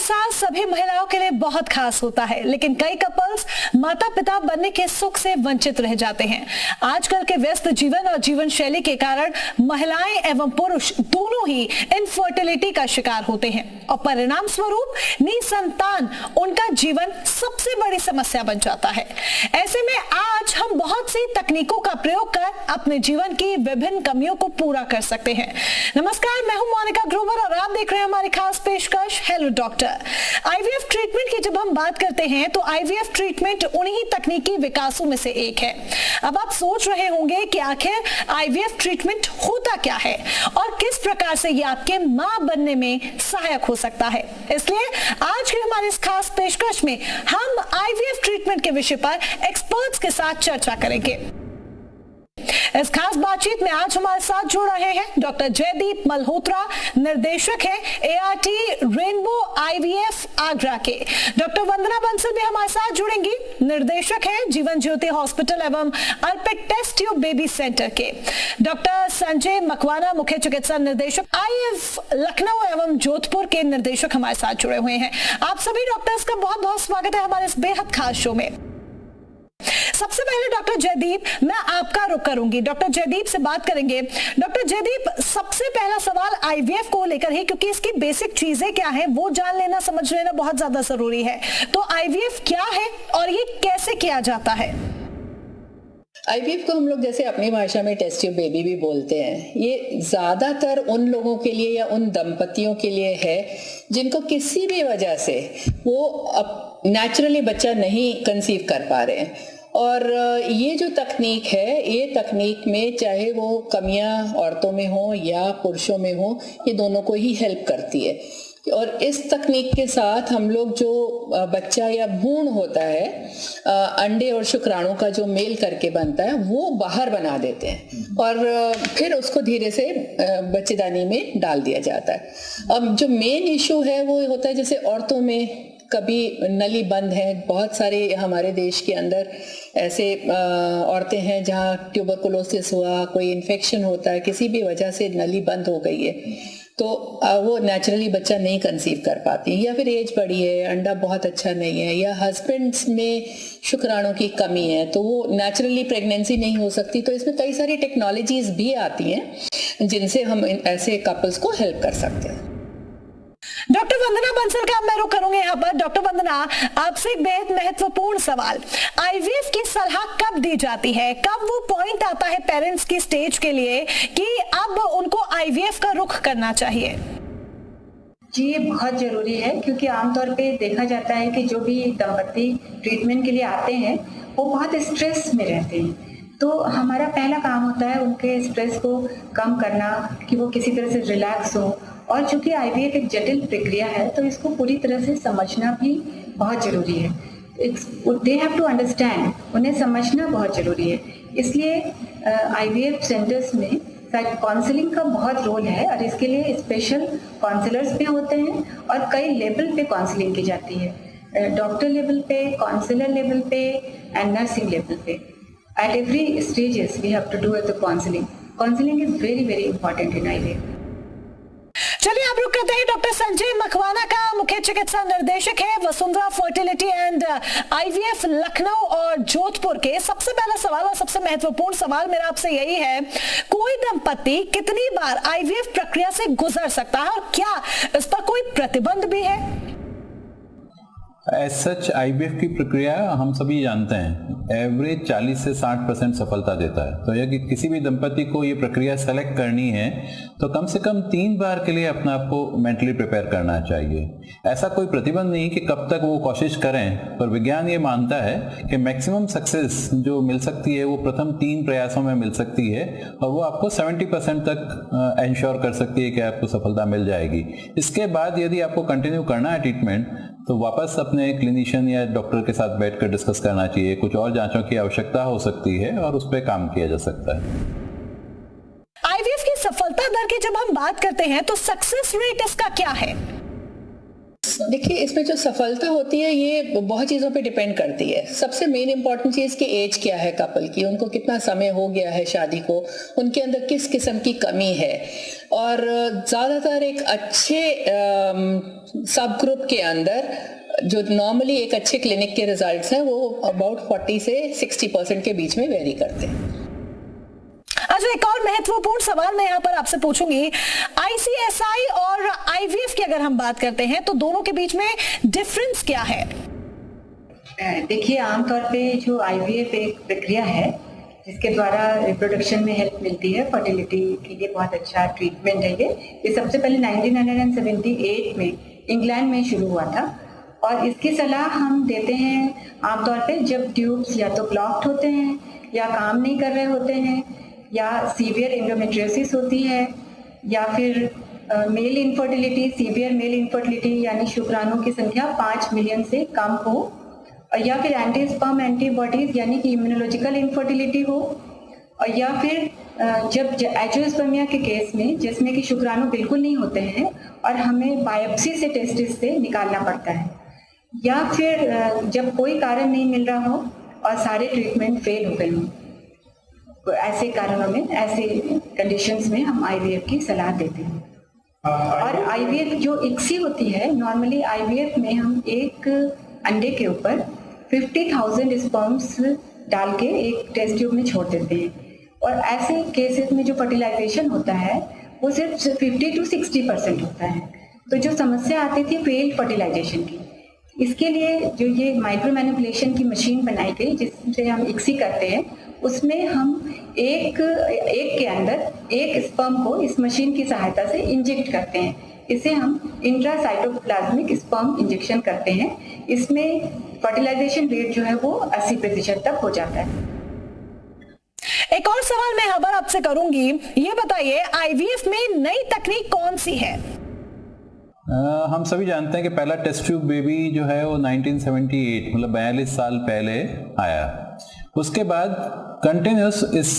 साल सभी महिलाओं के लिए बहुत खास होता है, लेकिन कई कपल्स माता पिता बनने के सुख से वंचित रह जाते हैं। आजकल के व्यस्त जीवन और जीवन शैली के कारण महिलाएं एवं पुरुष दोनों ही इनफर्टिलिटी का शिकार होते हैं और परिणाम स्वरूप निसंतान उनका जीवन सबसे बड़ी समस्या बन जाता है। ऐसे में आज हम बहुत सी तकनीकों का प्रयोग कर अपने जीवन की विभिन्न कमियों को पूरा कर सकते हैं। नमस्कार, मैं हूं मोनिका ग्रोवर और आप देख रहे हैं हमारी खास पेशकश हेलो डॉक्टर। आईवीएफ ट्रीटमेंट की जब हम बात करते हैं तो आईवीएफ ट्रीटमेंट उन्हीं तकनीकी विकासों में से एक है। अब आप सोच रहे होंगे कि आखिर आईवीएफ ट्रीटमेंट होता क्या है और किस प्रकार से ये आपके मां बनने में सहायक हो सकता है। इसलिए आज की हमारी इस खास पेशकश में हम आईवीएफ ट्रीटमेंट के विषय पर एक्सपर्ट्स के साथ चर्चा करेंगे। इस खास बातचीत में आज हमारे साथ जुड़ रहे हैं डॉक्टर जयदीप मल्होत्रा, निर्देशक हैं एआरटी रेनबो आईवीएफ आगरा के। डॉक्टर वंदना बंसल भी हमारे साथ जुड़ेंगी, निर्देशक हैं जीवन ज्योति हॉस्पिटल एवं अर्पित टेस्ट ट्यूब बेबी सेंटर के। डॉक्टर संजय मकवाना, मुख्य चिकित्सा निर्देशक आईवीएफ लखनऊ एवं जोधपुर के निर्देशक हमारे साथ जुड़े हुए हैं। आप सभी डॉक्टर्स का बहुत बहुत स्वागत है हमारे इस बेहद खास शो में। सबसे पहले डॉक्टर जयदीप, मैं आपका रुख करूंगी। डॉक्टर जयदीप से बात करेंगे। डॉक्टर जयदीप, सबसे पहला सवाल आईवीएफ को लेकर है, क्योंकि इसकी बेसिक चीजें क्या है वो जान लेना, समझ लेना बहुत ज्यादा जरूरी है। तो आईवीएफ क्या है और ये कैसे किया जाता है? आईवीएफ को हम लोग जैसे अपनी भाषा में टेस्ट ट्यूब बेबी भी बोलते हैं। ये ज्यादातर उन लोगों के लिए या उन दंपतियों के लिए है जिनको किसी भी वजह से वो नेचुरली बच्चा नहीं कंसीव कर पा रहे हैं। और ये जो तकनीक है, ये तकनीक में चाहे वो कमियां औरतों में हो या पुरुषों में हो, ये दोनों को ही हेल्प करती है। और इस तकनीक के साथ हम लोग जो बच्चा या भ्रूण होता है, अंडे और शुक्राणु का जो मेल करके बनता है, वो बाहर बना देते हैं और फिर उसको धीरे से बच्चेदानी में डाल दिया जाता है। अब जो मेन इशू है वो होता है जैसे औरतों में कभी नली बंद है। बहुत सारे हमारे देश के अंदर ऐसे औरतें हैं जहाँ ट्यूबरकुलोसिस हुआ, कोई इन्फेक्शन होता है, किसी भी वजह से नली बंद हो गई है, तो वो नेचुरली बच्चा नहीं कंसीव कर पाती, या फिर एज बढ़ी है, अंडा बहुत अच्छा नहीं है, या हस्बैंड्स में शुक्राणु की कमी है तो वो नेचुरली प्रेगनेंसी नहीं हो सकती। तो इसमें कई सारी टेक्नोलॉजीज भी आती हैं जिनसे हम ऐसे कपल्स को हेल्प कर सकते हैं। डॉक्टर वंदना बंसल का मैं रुख करूंगी यहाँ पर। डॉक्टर वंदना, आपसे एक बेहद महत्वपूर्ण सवाल, आईवीएफ की सलाह कब दी जाती है? कब वो पॉइंट आता है पेरेंट्स की स्टेज के लिए कि अब उनको आईवीएफ का रुख करना चाहिए? जी, ये बहुत जरूरी है, क्योंकि आमतौर पे देखा जाता है कि जो भी दंपति ट्रीटमेंट के लिए आते हैं वो बहुत स्ट्रेस में रहते हैं। तो हमारा पहला काम होता है उनके स्ट्रेस को कम करना, कि वो किसी तरह से रिलैक्स हो। और चूंकि आईवीएफ एक जटिल प्रक्रिया है तो इसको पूरी तरह से समझना भी बहुत ज़रूरी है। दे हैव टू अंडरस्टैंड, उन्हें समझना बहुत ज़रूरी है। इसलिए आईवीएफ सेंटर्स में काउंसलिंग का बहुत रोल है और इसके लिए स्पेशल काउंसलर्स भी होते हैं और कई लेवल पे काउंसलिंग की जाती है, डॉक्टर लेवल पे, काउंसलर लेवल पे एंड नर्सिंग लेवल पे। At every stages we have to do the counselling. Counselling is very very important in IVF. चलिए आप रुक करते हैं डॉक्टर संजय मकवाना का, मुख्य चिकित्सा निर्देशक है Vasundhara fertility and IVF Lucknow और जोधपुर के। सबसे पहला सवाल और सबसे महत्वपूर्ण सवाल मेरा आपसे यही है, कोई दंपति कितनी बार आईवीएफ प्रक्रिया से गुजर सकता है और क्या इस पर कोई प्रतिबंध भी है? एज सच आईवीएफ की प्रक्रिया हम सभी जानते हैं एवरेज 40 से 60% सफलता देता है। तो यदि किसी भी दंपति को ये प्रक्रिया सेलेक्ट करनी है तो कम से कम 3 बार के लिए अपने आप को मेंटली प्रिपेयर करना चाहिए। ऐसा कोई प्रतिबंध नहीं कि कब तक वो कोशिश करें, पर विज्ञान ये मानता है कि मैक्सिमम सक्सेस जो मिल सकती है वो प्रथम 3 प्रयासों में मिल सकती है और वो आपको 70% तक इंश्योर कर सकती है कि आपको सफलता मिल जाएगी। इसके बाद यदि आपको कंटिन्यू करना है ट्रीटमेंट तो वापस अपने क्लिनिशियन या डॉक्टर के साथ बैठकर डिस्कस करना चाहिए। कुछ और जांचों की आवश्यकता हो सकती है और उस पर काम किया जा सकता है। आईवीएफ की सफलता दर की जब हम बात करते हैं तो सक्सेस रेट इसका क्या है? देखिए, इसमें जो सफलता होती है ये बहुत चीज़ों पे डिपेंड करती है। सबसे मेन इंपॉर्टेंट चीज़ कि एज क्या है कपल की, उनको कितना समय हो गया है शादी को, उनके अंदर किस किस्म की कमी है और ज़्यादातर एक अच्छे सब ग्रुप के अंदर जो नॉर्मली एक अच्छे क्लिनिक के रिजल्ट्स हैं वो अबाउट 40 से 60% के बीच में वेरी करते हैं। अच्छा, एक और महत्वपूर्ण सवाल मैं यहाँ पर आपसे पूछूंगी, ICSI और IVF की अगर हम बात करते हैं तो दोनों के बीच में डिफरेंस क्या है? देखिए, आमतौर पे जो IVF एक प्रक्रिया है जिसके द्वारा रिप्रोडक्शन में हेल्प मिलती है, फर्टिलिटी के लिए बहुत अच्छा ट्रीटमेंट है। ये सबसे पहले 1978 में इंग्लैंड में शुरू हुआ था और इसकी सलाह हम देते हैं आमतौर पे जब ट्यूब्स या तो ब्लॉक्ड होते हैं या काम नहीं कर रहे होते हैं या सीवियर एंडोमेट्रियोसिस होती है या फिर male infertility, severe male infertility यानी शुक्राणु की संख्या 5 मिलियन से कम हो, या फिर एंटी स्पर्म एंटीबॉडीज यानी कि इम्यूनोलॉजिकल इनफर्टिलिटी हो, और या फिर जब एंजियोस्पर्मिया के केस में जिसमें कि शुक्राणु बिल्कुल नहीं होते हैं और हमें बायोप्सी से टेस्टिस से निकालना पड़ता है, या फिर जब कोई कारण नहीं मिल रहा हो और सारे ट्रीटमेंट फेल हो गए हों। तो ऐसे कारणों में, ऐसे कंडीशंस में हम IVF की सलाह देते हैं। और IVF जो ICSI होती है, नॉर्मली IVF में हम एक अंडे के ऊपर 50,000 स्पर्म्स डाल के एक टेस्ट ट्यूब में छोड़ देते हैं और ऐसे केसेस में जो फर्टिलाइजेशन होता है वो सिर्फ 50 to 60% होता है। तो जो समस्या आती थी फेल्ड फर्टिलाइजेशन की, इसके लिए जो ये माइक्रो मैनिपुलेशन की मशीन बनाई गई जिससे हम ICSI करते हैं, उसमें हम एक के अंदर एक स्पर्म को इस मशीन की सहायता से इंजेक्ट करते हैं। इसे हम इंट्रासाइटोप्लाज्मिक स्पर्म इंजेक्शन करते हैं। इसमें फर्टिलाइजेशन रेट जो है वो 80% तक हो जाता है। एक और सवाल मैं यहाँ पर आपसे करूंगी, ये बताइए IVF में नई तकनीक कौन सी है? हम सभी जानते हैं कि पहला टेस्ट ट्यूब बेबी जो है वो 1978 मतलब 42 साल पहले आया। उसके बाद कंटिन्यूस इस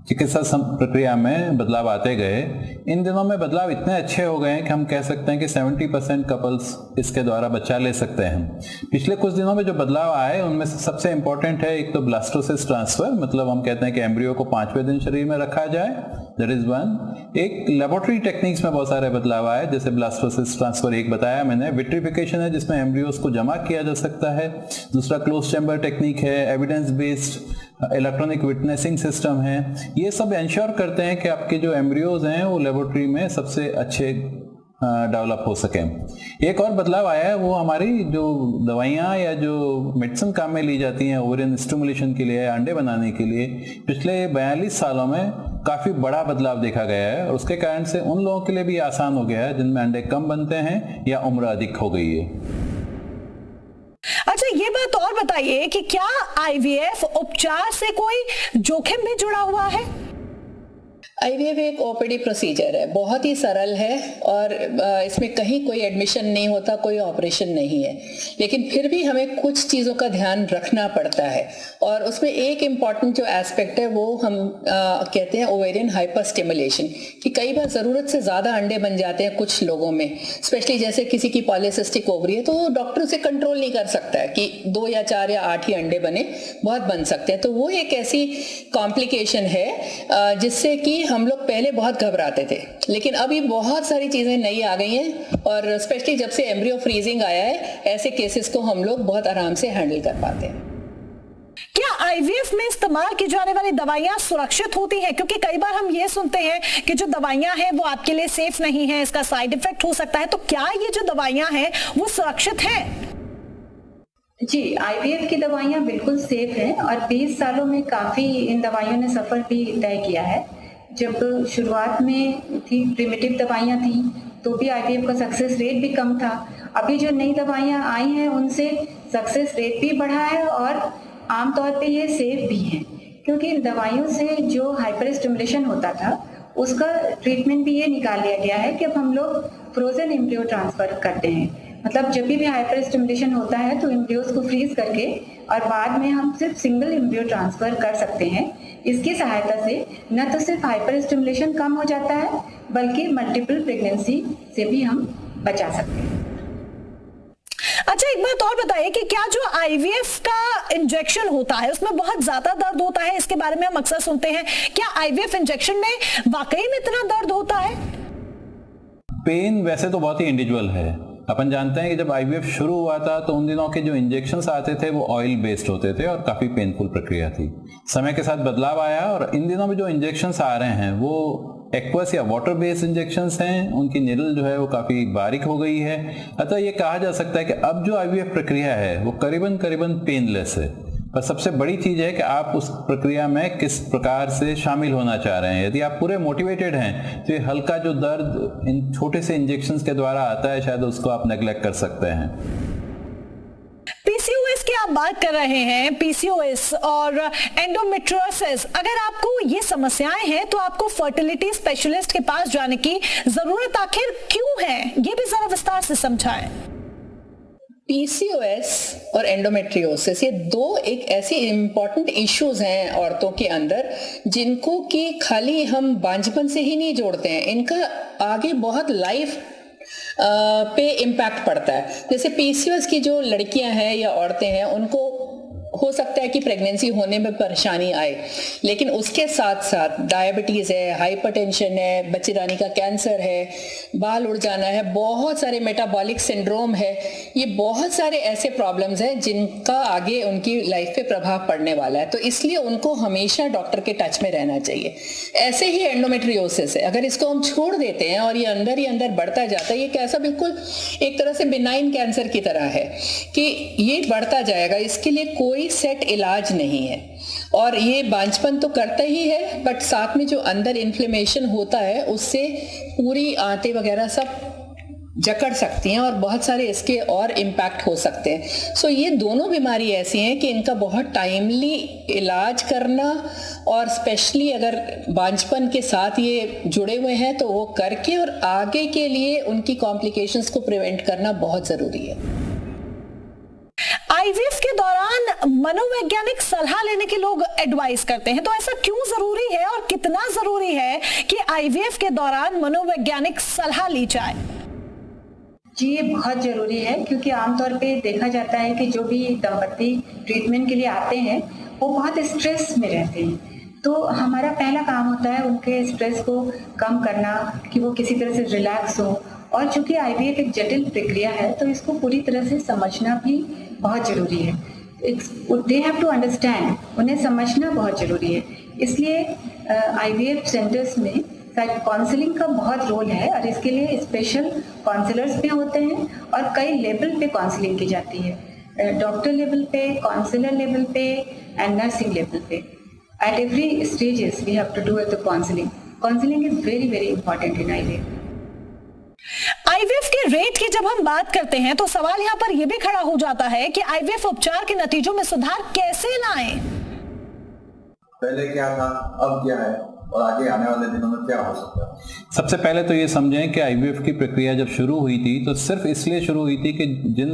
चिकित्सा प्रक्रिया में बदलाव आते गए। इन दिनों में बदलाव इतने अच्छे हो गए हैं कि हम कह सकते हैं कि 70% कपल्स इसके द्वारा बच्चा ले सकते हैं। पिछले कुछ दिनों में जो बदलाव आए उनमें से सबसे इंपॉर्टेंट है एक तो ब्लास्टोसिस ट्रांसफर, मतलब हम कहते हैं कि एम्ब्रियो को 5वें दिन शरीर में रखा जाए, दैट इज वन। एक लेबोरेटरी टेक्निक्स में बहुत सारे बदलाव आए, जैसे ब्लास्टोसिस ट्रांसफर एक बताया मैंने, विट्रिफिकेशन है जिसमें एम्ब्रियोस को जमा किया जा सकता है, दूसरा क्लोज चैम्बर टेक्निक है, evidence based electronic witnessing system है। ये सब इंश्योर करते हैं कि आपके जो एम्ब्रियोज हैं वो लेबोरेटरी में सबसे अच्छे डेवलप हो सके। एक और बदलाव आया है वो हमारी जो दवाइयाँ या जो मेडिसिन काम में ली जाती हैं ओवेरियन स्टिमुलेशन के लिए, अंडे बनाने के लिए, पिछले 42 सालों में काफ़ी बड़ा बदलाव देखा गया है और उसके कारण से उन लोगों के लिए भी आसान हो गया है जिनमें अंडे कम बनते हैं या उम्र अधिक हो गई है। अच्छा, ये बात और बताइए कि क्या IVF उपचार से कोई जोखिम भी जुड़ा हुआ है? IVF एक OPD प्रोसीजर है, बहुत ही सरल है और इसमें कहीं कोई एडमिशन नहीं होता, कोई ऑपरेशन नहीं है, लेकिन फिर भी हमें कुछ चीज़ों का ध्यान रखना पड़ता है और उसमें एक इम्पॉर्टेंट जो एस्पेक्ट है वो हम कहते हैं ओवेरियन हाइपर स्टिमुलेशन, कि कई बार ज़रूरत से ज़्यादा अंडे बन जाते हैं कुछ लोगों में, स्पेशली जैसे किसी की पॉलीसिस्टिक ओवरी है तो डॉक्टर उसे कंट्रोल नहीं कर सकता है कि 2 या 4 या 8 ही अंडे बने, बहुत बन सकते हैं। तो वो एक ऐसी कॉम्प्लिकेशन है जिससे कि हम लोग पहले बहुत घबराते थे, लेकिन अभी बहुत सारी चीजें नई आ गई हैं और स्पेशली जब से एम्ब्रियो फ्रीजिंग आया है ऐसे केसेस को हम लोग बहुत आराम से हैंडल कर पाते हैं। क्या IVF में इस्तेमाल की जाने वाली दवाइयां सुरक्षित होती हैं? क्योंकि कई बार हम ये सुनते हैं कि जो दवाइयां हैं वो आपके लिए सेफ नहीं है, इसका साइड इफेक्ट हो सकता है, तो क्या ये जो दवाइयां हैं वो सुरक्षित हैं? जी, IVF की दवाइयां बिल्कुल सेफ हैं और 20 सालों में काफी इन दवाइयों ने सफर भी तय किया है। जब शुरुआत में थी प्रिमिटिव दवाइयाँ थी तो भी IVF का सक्सेस रेट भी कम था। अभी जो नई दवाइयाँ आई हैं उनसे सक्सेस रेट भी बढ़ा है और आमतौर पे ये सेफ भी हैं, क्योंकि इन दवाइयों से जो हाइपर स्टिमुलेशन होता था उसका ट्रीटमेंट भी ये निकाल लिया गया है कि अब हम लोग फ्रोजन एम्ब्रियो ट्रांसफर करते हैं। मतलब जब भी हाइपर स्टिमुलेशन होता है तो एम्ब्रियोज को फ्रीज करके और बाद में हम सिर्फ सिंगल एम्ब्रियो ट्रांसफर कर सकते हैं। इसकी सहायता से न तो सिर्फ हाइपर स्टिमुलेशन कम हो जाता है बल्कि मल्टीपल प्रेगनेंसी से भी हम बचा सकते हैं। अच्छा, एक बात और बताइए कि क्या जो IVF का इंजेक्शन होता है उसमें बहुत ज्यादा दर्द होता है? इसके बारे में हम अक्सर सुनते हैं, क्या IVF इंजेक्शन में वाकई में इतना दर्द होता है? पेन वैसे तो बहुत ही इंडिविजुअल है। अपन जानते हैं कि जब आईवीएफ शुरू हुआ था तो उन दिनों के जो इंजेक्शंस आते थे वो ऑयल बेस्ड होते थे और काफ़ी पेनफुल प्रक्रिया थी। समय के साथ बदलाव आया और इन दिनों में जो इंजेक्शंस आ रहे हैं वो एक्वस या वाटर बेस्ड इंजेक्शंस हैं। उनकी निडल जो है वो काफ़ी बारीक हो गई है। अतः ये कहा जा सकता है कि अब जो आईवीएफ प्रक्रिया है वो करीबन पेनलेस है। पर सबसे बड़ी चीज़ है कि आप उस प्रक्रिया में किस प्रकार से शामिल होना चाह रहे हैं। यदि आप पूरे मोटिवेटेड हैं तो ये हल्का जो दर्द इन छोटे से इंजेक्शंस के द्वारा आता है शायद उसको आप नेग्लेक्ट कर सकते हैं। पीसीओएस की आप बात कर रहे हैं, पीसीओएस और एंडोमेट्रियोसिस, अगर आपको ये समस्याएं हैं तो आपको फर्टिलिटी स्पेशलिस्ट के पास जाने की जरूरत आखिर क्यों है, ये भी जरा विस्तार से समझाएं। पीसीओएस और एंडोमेट्रियोसिस ये दो एक ऐसी इंपॉर्टेंट इश्यूज हैं औरतों के अंदर जिनको कि खाली हम बांझपन से ही नहीं जोड़ते हैं, इनका आगे बहुत लाइफ पे इम्पैक्ट पड़ता है। जैसे पीसीओएस की जो लड़कियां हैं या औरतें हैं उनको हो सकता है कि प्रेगनेंसी होने में परेशानी आए, लेकिन उसके साथ साथ डायबिटीज़ है, हाइपरटेंशन है, बच्चेदानी का कैंसर है, बाल उड़ जाना है, बहुत सारे मेटाबॉलिक सिंड्रोम है, ये बहुत सारे ऐसे प्रॉब्लम्स हैं जिनका आगे उनकी लाइफ पे प्रभाव पड़ने वाला है। तो इसलिए उनको हमेशा डॉक्टर के टच में रहना चाहिए। ऐसे ही एंडोमेट्रियोसिस है, अगर इसको हम छोड़ देते हैं और ये अंदर ही अंदर बढ़ता जाता है, ये कैसा बिल्कुल एक तरह से बिनाइन कैंसर की तरह है कि ये बढ़ता जाएगा, इसके लिए कोई सेट इलाज नहीं है। और ये बांझपन तो करता ही है, बट साथ में जो अंदर इन्फ्लेमेशन होता है उससे पूरी आंतें वगैरह सब जकड़ सकती हैं और बहुत सारे इसके और इम्पैक्ट हो सकते हैं। सो ये दोनों बीमारी ऐसी हैं कि इनका बहुत टाइमली इलाज करना और स्पेशली अगर बांझपन के साथ ये जुड़े हुए हैं तो वो करके और आगे के लिए उनकी कॉम्प्लिकेशंस को प्रिवेंट करना बहुत ज़रूरी है। आईवीएफ के दौरान मनोवैज्ञानिक सलाह लेने की लोग एडवाइस करते हैं, तो ऐसा क्यों जरूरी है और कितना जरूरी है कि आईवीएफ के दौरान मनोवैज्ञानिक सलाह ली जाए? जी, ये बहुत ज़रूरी है क्योंकि आमतौर पे देखा जाता है कि जो भी दंपति ट्रीटमेंट के लिए आते हैं वो बहुत स्ट्रेस में रहते हैं। तो हमारा पहला काम होता है उनके स्ट्रेस को कम करना, कि वो किसी तरह से रिलैक्स हो। और चूंकि आईवीएफ एक जटिल प्रक्रिया है तो इसको पूरी तरह से समझना भी बहुत ज़रूरी है। दे हैव टू अंडरस्टैंड, उन्हें समझना बहुत ज़रूरी है। इसलिए आईवीएफ सेंटर्स में काउंसलिंग का बहुत रोल है और इसके लिए स्पेशल काउंसलर्स भी होते हैं और कई लेवल पे काउंसलिंग की जाती है, डॉक्टर लेवल पे, काउंसलर लेवल पे एंड नर्सिंग लेवल पे। At every stages we have to do the counselling. Counselling is very very important in IVF. IVF के रेट की जब हम बात करते हैं तो सवाल यहाँ पर यह भी खड़ा हो जाता है कि आईवीएफ उपचार के नतीजों में सुधार कैसे लाएं? पहले क्या था, अब क्या है और आगे आने वाले दिनों में क्या हो सकता है? सबसे पहले तो ये समझें कि आईवीएफ की प्रक्रिया जब शुरू हुई थी तो सिर्फ इसलिए शुरू हुई थी कि जिन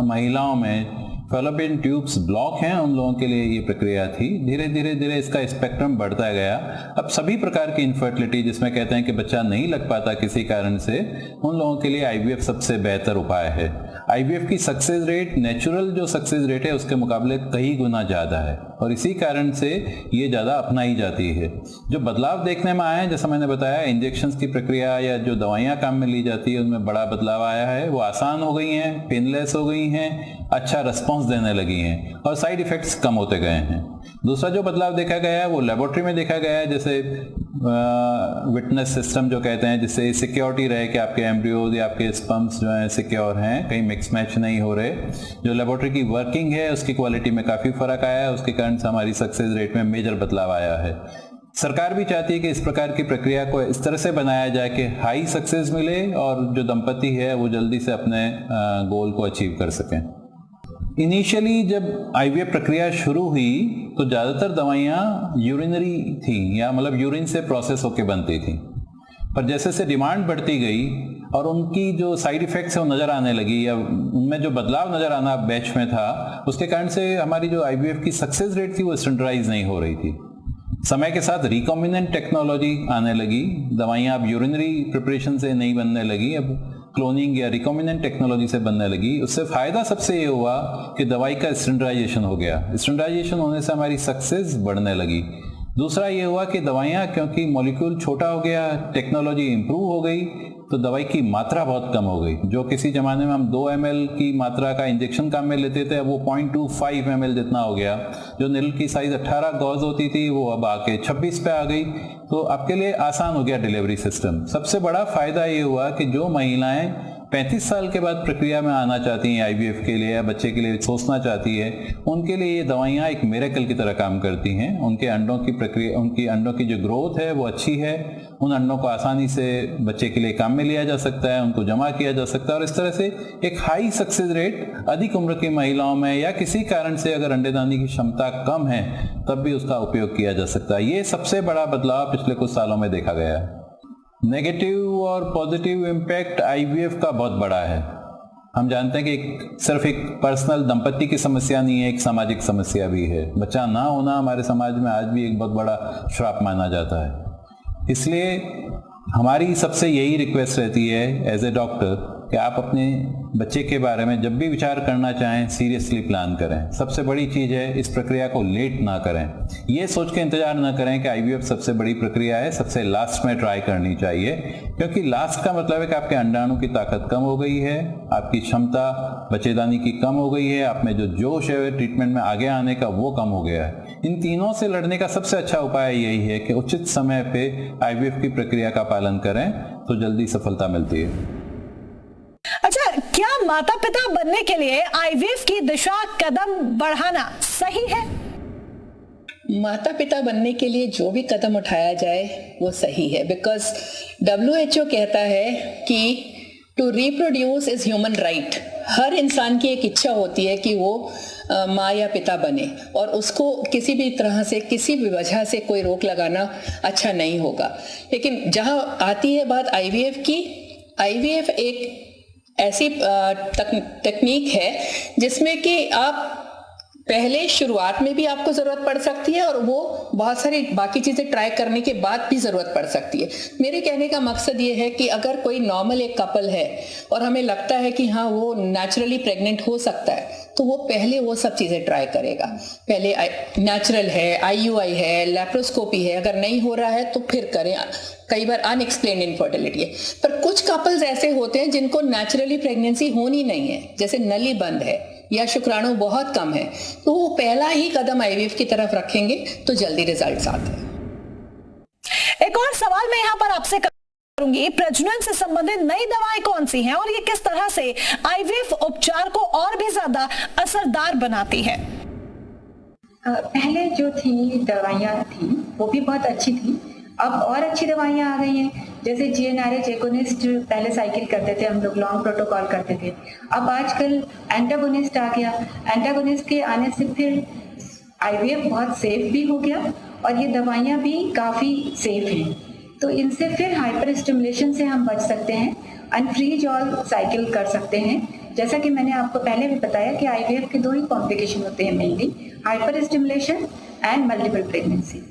महिलाओं में फैलोपियन ट्यूब्स ब्लॉक हैं उन लोगों के लिए ये प्रक्रिया थी। धीरे धीरे इसका स्पेक्ट्रम बढ़ता गया। अब सभी प्रकार की इनफर्टिलिटी जिसमें कहते हैं कि बच्चा नहीं लग पाता किसी कारण से, उन लोगों के लिए आईवीएफ सबसे बेहतर उपाय है। आईवीएफ की सक्सेस रेट नेचुरल जो सक्सेस रेट है उसके मुकाबले कई गुना ज़्यादा है और इसी कारण से ये ज़्यादा अपनाई जाती है। जो बदलाव देखने में आए हैं, जैसा मैंने बताया, इंजेक्शंस की प्रक्रिया या जो दवाइयाँ काम में ली जाती है उनमें बड़ा बदलाव आया है। वो आसान हो गई हैं, पेनलेस हो गई हैं, अच्छा रिस्पॉन्स देने लगी हैं और साइड इफ़ेक्ट्स कम होते गए हैं। दूसरा जो बदलाव देखा गया है वो लेबोरेटरी में देखा गया है, जैसे विटनेस सिस्टम जो कहते हैं, जिससे सिक्योरिटी रहे कि आपके एम्ब्रियोज या आपके स्पर्म्स जो हैं सिक्योर हैं, कहीं मिक्स मैच नहीं हो रहे। जो लेबोरेटरी की वर्किंग है उसकी क्वालिटी में काफ़ी फ़र्क आया है, उसके कारण से हमारी सक्सेस रेट में मेजर बदलाव आया है। सरकार भी चाहती है कि इस प्रकार की प्रक्रिया को इस तरह से बनाया जाए कि हाई सक्सेस मिले और जो दंपति है वो जल्दी से अपने गोल को अचीव कर सकें। इनिशियली जब आईवीएफ प्रक्रिया शुरू हुई तो ज़्यादातर दवाइयाँ यूरिनरी थी, या मतलब यूरिन से प्रोसेस होकर बनती थी, पर जैसे जैसे डिमांड बढ़ती गई और उनकी जो साइड इफ़ेक्ट्स है वो नज़र आने लगी या उनमें जो बदलाव नज़र आना बैच में था, उसके कारण से हमारी जो आईवीएफ की सक्सेस रेट थी वो स्टैंडर्डाइज नहीं हो रही थी। समय के साथ रिकॉम्बिनेंट टेक्नोलॉजी आने लगी, दवाइयाँ अब यूरिनरी प्रिपरेशन से नहीं बनने लगी, अब क्लोनिंग या रिकॉम्बिनेंट टेक्नोलॉजी से बनने लगी। उससे फ़ायदा सबसे ये हुआ कि दवाई का स्टैंडर्डाइजेशन हो गया। स्टैंडर्डाइजेशन होने से हमारी सक्सेस बढ़ने लगी। दूसरा ये हुआ कि दवाइयाँ, क्योंकि मॉलिक्यूल छोटा हो गया, टेक्नोलॉजी इंप्रूव हो गई, तो दवाई की मात्रा बहुत कम हो गई। जो किसी जमाने में हम 2 ml की मात्रा का इंजेक्शन काम में लेते थे, वो 0.25 ml जितना हो गया। जो नीडल की साइज 18 गॉज होती थी, वो अब आके 26 पे आ गई। तो आपके लिए आसान हो गया डिलीवरी सिस्टम। सबसे बड़ा फायदा ये हुआ कि जो महिलाएं 35 साल के बाद प्रक्रिया में आना चाहती हैं आईवीएफ के लिए, या बच्चे के लिए सोचना चाहती है, उनके लिए ये दवाइयाँ एक मिरेकल की तरह काम करती हैं। उनके अंडों की प्रक्रिया, उनकी अंडों की जो ग्रोथ है वो अच्छी है। उन अंडों को आसानी से बच्चे के लिए काम में लिया जा सकता है, उनको जमा किया जा सकता है, और इस तरह से एक हाई सक्सेस रेट अधिक उम्र की महिलाओं में, या किसी कारण से अगर अंडेदानी की क्षमता कम है तब भी उसका उपयोग किया जा सकता है। ये सबसे बड़ा बदलाव पिछले कुछ सालों में देखा गया है। नेगेटिव और पॉजिटिव इम्पैक्ट आईवीएफ का बहुत बड़ा है। हम जानते हैं कि सिर्फ एक पर्सनल दंपति की समस्या नहीं है, एक सामाजिक समस्या भी है। बच्चा ना होना हमारे समाज में आज भी एक बहुत बड़ा श्राप माना जाता है। इसलिए हमारी सबसे यही रिक्वेस्ट रहती है एज ए डॉक्टर कि आप अपने बच्चे के बारे में जब भी विचार करना चाहें, सीरियसली प्लान करें। सबसे बड़ी चीज़ है, इस प्रक्रिया को लेट ना करें। ये सोच के इंतजार ना करें कि आईवीएफ सबसे बड़ी प्रक्रिया है, सबसे लास्ट में ट्राई करनी चाहिए, क्योंकि लास्ट का मतलब है कि आपके अंडाणु की ताकत कम हो गई है, आपकी क्षमता बच्चेदानी की कम हो गई है, आप में जो जोश है ट्रीटमेंट में आगे आने का वो कम हो गया है। इन तीनों से लड़ने का सबसे अच्छा उपाय यही है कि उचित समय पे आईवीएफ की प्रक्रिया का पालन करें, तो जल्दी सफलता मिलती है। अच्छा, क्या माता पिता बनने के लिए आईवीएफ की दिशा कदम बढ़ाना सही है? माता पिता बनने के लिए जो भी कदम उठाया जाए वो सही है, बिकॉज WHO कहता है कि to reproduce is human right. हर इंसान की एक इच्छा होती है कि वो माँ या पिता बने, और उसको किसी भी तरह से, किसी भी वजह से कोई रोक लगाना अच्छा नहीं होगा। लेकिन जहाँ आती है बात आईवीएफ की, आईवीएफ एक ऐसी तकनीक है जिसमें कि आप पहले शुरुआत में भी आपको जरूरत पड़ सकती है, और वो बहुत सारी बाकी चीजें ट्राई करने के बाद भी जरूरत पड़ सकती है। मेरे कहने का मकसद ये है कि अगर कोई नॉर्मल एक कपल है और हमें लगता है कि हाँ वो नेचुरली प्रेग्नेंट हो सकता है, तो वो पहले वो सब चीजें ट्राई करेगा। पहले नेचुरल है, IUI है, लैप्रोस्कोपी है, अगर नहीं हो रहा है तो फिर करें। कई बार अनएक्सप्लेन्ड इनफर्टिलिटी है, पर कुछ कपल्स ऐसे होते हैं जिनको नेचुरली प्रेगनेंसी होनी नहीं है, जैसे नली बंद है या शुक्राणु बहुत कम है, तो वो पहला ही कदम आईवीएफ की तरफ रखेंगे तो जल्दी रिजल्ट्स आते हैं। एक और सवाल मैं यहाँ पर आपसे करूंगी, प्रजनन से संबंधित नई दवाएं कौन सी हैं और ये किस तरह से आईवीएफ उपचार को और भी ज्यादा असरदार बनाती है? पहले जो थी दवाइयाँ थी वो भी बहुत अच्छी थी, अब और अच्छी दवाइयाँ आ गई हैं। जैसे GnRH एगोनिस्ट पहले साइकिल करते थे हम लोग, लॉन्ग प्रोटोकॉल करते थे, अब आजकल एंटागोनिस्ट आ गया। एंटागोनिस्ट के आने से फिर आईवीएफ बहुत सेफ भी हो गया, और ये दवाइयाँ भी काफ़ी सेफ हैं। तो इनसे फिर हाइपर स्टिमुलेशन से हम बच सकते हैं, अनफ्रीज और साइकिल कर सकते हैं। जैसा कि मैंने आपको पहले भी बताया कि आईवीएफ के 2 ही कॉम्प्लिकेशन होते हैं mainly, hyper stimulation and multiple pregnancy.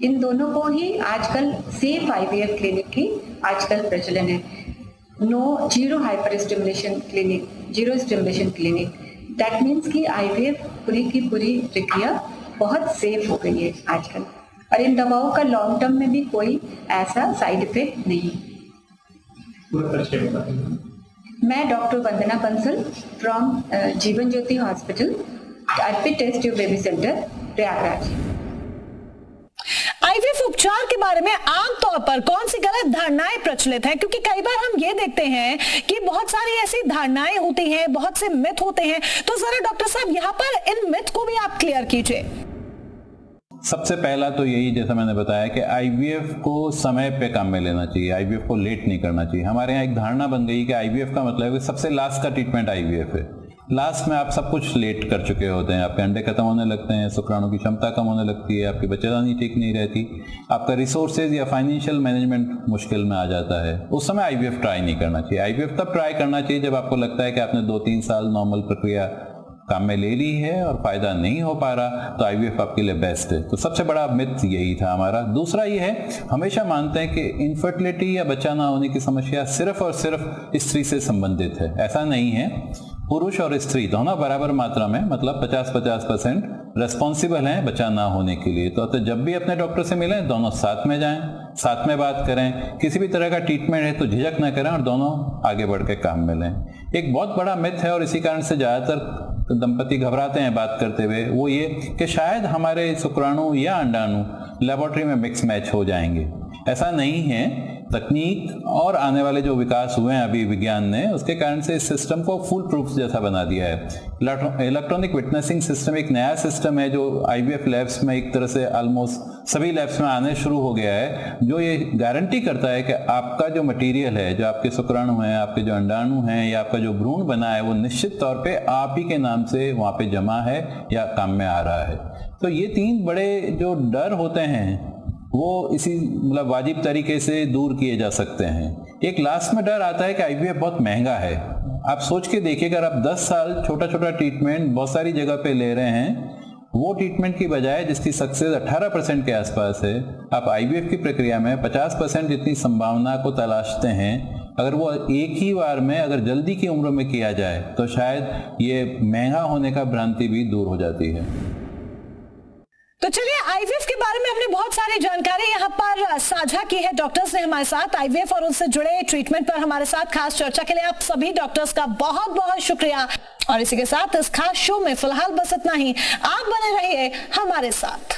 इन दोनों को ही आजकल सेफ आईवीएफ क्लिनिक की आजकल प्रचलन है। Zero hyper stimulation clinic, zero stimulation clinic, that means कि आईवीएफ पूरी की पूरी प्रक्रिया बहुत सेफ हो गई है आजकल, और इन दवाओं का लॉन्ग टर्म में भी कोई ऐसा साइड इफेक्ट नहीं। मैं doctor Vandana Bansal from Jeevan Jyoti hospital, Arpit test tube baby centre, Prayagraj. IVF उपचार के बारे में आमतौर पर कौन सी गलत धारणाएं प्रचलित हैं? क्योंकि कई बार हम ये देखते हैं कि बहुत सारी ऐसी धारणाएं होती हैं, बहुत से मिथ होते हैं, तो जरा डॉक्टर साहब यहाँ पर इन मिथ को भी आप क्लियर कीजिए। सबसे पहला तो यही, जैसा मैंने बताया कि आईवीएफ को समय पे काम में लेना चाहिए, आईवीएफ को लेट नहीं करना चाहिए। हमारे यहाँ एक धारणा बन गई कि आईवीएफ का मतलब है सबसे लास्ट का ट्रीटमेंट आईवीएफ है। लास्ट में आप सब कुछ लेट कर चुके होते हैं, आपके अंडे खत्म होने लगते हैं, शुक्राणु की क्षमता कम होने लगती है, आपकी बच्चेदानी ठीक नहीं रहती, आपका रिसोर्सेज या फाइनेंशियल मैनेजमेंट मुश्किल में आ जाता है। उस समय आईवीएफ ट्राई नहीं करना चाहिए। आईवीएफ तब ट्राई करना चाहिए जब आपको लगता है कि आपने 2-3 साल नॉर्मल प्रक्रिया काम में ले ली है और फायदा नहीं हो पा रहा, तो आईवीएफ आपके लिए बेस्ट है। तो सबसे बड़ा मिथ यही था हमारा। दूसरा ये है, हमेशा मानते हैं कि इनफर्टिलिटी या बच्चा ना होने की समस्या सिर्फ और सिर्फ स्त्री से संबंधित है। ऐसा नहीं है। पुरुष और स्त्री दोनों बराबर मात्रा में, मतलब 50-50% रेस्पॉन्सिबल हैं बच्चा ना होने के लिए। तो जब भी अपने डॉक्टर से मिलें दोनों साथ में जाएं, साथ में बात करें, किसी भी तरह का ट्रीटमेंट है तो झिझक ना करें और दोनों आगे बढ़ के काम में लें। एक बहुत बड़ा मिथ है और इसी कारण से ज़्यादातर दंपति घबराते हैं बात करते हुए, वो ये कि शायद हमारे शुक्राणु या अंडाणु लेबोरेटरी में मिक्स मैच हो जाएंगे। ऐसा नहीं है। तकनीक और आने वाले जो विकास हुए हैं अभी विज्ञान ने, उसके कारण से इस सिस्टम को फुल प्रूफ जैसा बना दिया है। इलेक्ट्रॉनिक विटनेसिंग सिस्टम एक नया सिस्टम है जो IVF लैब्स में एक तरह से ऑलमोस्ट सभी लैब्स में आने शुरू हो गया है, जो ये गारंटी करता है कि आपका जो मटेरियल है, जो आपके शुक्राणु हैं, आपके जो अंडाणु हैं या आपका जो भ्रूण बना है, वो निश्चित तौर पे आप ही के नाम से वहाँ पे जमा है या काम में आ रहा है। तो ये 3 बड़े जो डर होते हैं वो इसी मतलब वाजिब तरीके से दूर किए जा सकते हैं। एक लास्ट में डर आता है कि IVF बहुत महंगा है। आप सोच के देखिए, अगर आप 10 साल छोटा छोटा ट्रीटमेंट बहुत सारी जगह पे ले रहे हैं, वो ट्रीटमेंट की बजाय जिसकी सक्सेस 18% के आसपास है, आप IVF की प्रक्रिया में 50% जितनी संभावना को तलाशते हैं, अगर वो एक ही बार में अगर जल्दी की उम्र में किया जाए तो शायद ये महंगा होने का भ्रांति भी दूर हो जाती है। तो चलिए, IVF के बारे में हमने बहुत सारी जानकारी यहाँ पर साझा की है। डॉक्टर्स ने हमारे साथ IVF और उनसे जुड़े ट्रीटमेंट पर हमारे साथ खास चर्चा के लिए आप सभी डॉक्टर्स का बहुत बहुत शुक्रिया। और इसी के साथ इस खास शो में फिलहाल बस इतना ही। आप बने रहिए हमारे साथ।